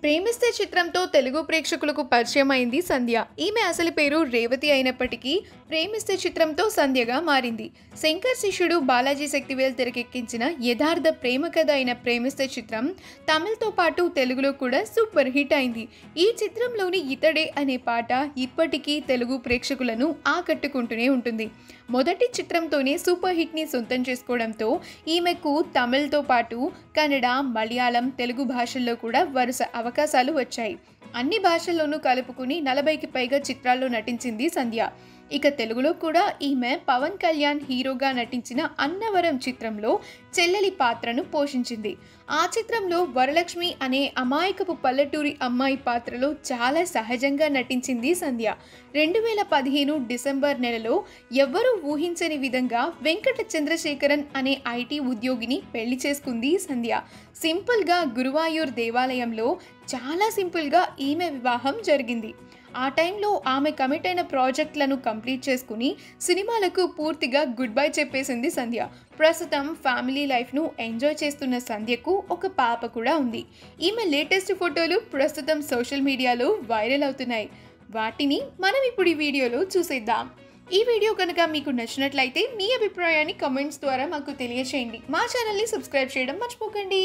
ప్రేమిస్తే చిత్రంతో తెలుగు ప్రేక్షకులకు పరిచయం అయింది సంధ్య. ఈమె అసలు పేరు రేవతి అయినప్పటికీ ప్రేమిస్తే చిత్రంతో సంధ్యగా మారింది. శంకర్ శిష్యుడు బాలాజీ శక్తివేల్ తెరకెక్కించిన యథార్థ ప్రేమ కథ అయిన ప్రేమిస్తే చిత్రం తమిళ్తో పాటు తెలుగులో కూడా సూపర్ హిట్ అయింది. ఈ చిత్రంలోని ఇతడే అనే పాట ఇప్పటికీ తెలుగు ప్రేక్షకులను ఆకట్టుకుంటూనే ఉంటుంది. మొదటి చిత్రంతోనే సూపర్ హిట్ని సొంతం చేసుకోవడంతో ఈమెకు తమిళ్తో పాటు కన్నడ, మలయాళం, తెలుగు భాషల్లో కూడా వరుస అవకాశాలు వచ్చాయి. అన్ని భాషల్లోనూ కలుపుకుని 40కి పైగా చిత్రాల్లో నటించింది సంధ్య. ఇక తెలుగులో కూడా ఈమె పవన్ కళ్యాణ్ హీరోగా నటించిన అన్నవరం చిత్రంలో చెల్లెలి పాత్రను పోషించింది. ఆ చిత్రంలో వరలక్ష్మి అనే అమాయకపు పల్లెటూరి అమ్మాయి పాత్రలో చాలా సహజంగా నటించింది సంధ్య. 2015 డిసెంబర్ నెలలో ఎవ్వరూ ఊహించని విధంగా వెంకట చంద్రశేఖరన్ అనే ఐటీ ఉద్యోగిని పెళ్లి చేసుకుంది సంధ్య. సింపుల్గా గురువాయూర్ దేవాలయంలో చాలా సింపుల్గా ఈమె వివాహం జరిగింది. ఆ టైంలో ఆమె కమిట్ అయిన ప్రాజెక్టులను కంప్లీట్ చేసుకుని సినిమాలకు పూర్తిగా గుడ్ బై చెప్పేసింది సంధ్య. ప్రస్తుతం ఫ్యామిలీ లైఫ్ను ఎంజాయ్ చేస్తున్న సంధ్యకు ఒక పాప కూడా ఉంది. ఈమె లేటెస్ట్ ఫోటోలు ప్రస్తుతం సోషల్ మీడియాలో వైరల్ అవుతున్నాయి. వాటిని మనం ఇప్పుడు ఈ వీడియోలో చూసేద్దాం. ఈ వీడియో కనుక మీకు నచ్చినట్లయితే మీ అభిప్రాయాన్ని కమెంట్స్ ద్వారా మాకు తెలియచేయండి. మా ఛానల్ని సబ్స్క్రైబ్ చేయడం మర్చిపోకండి.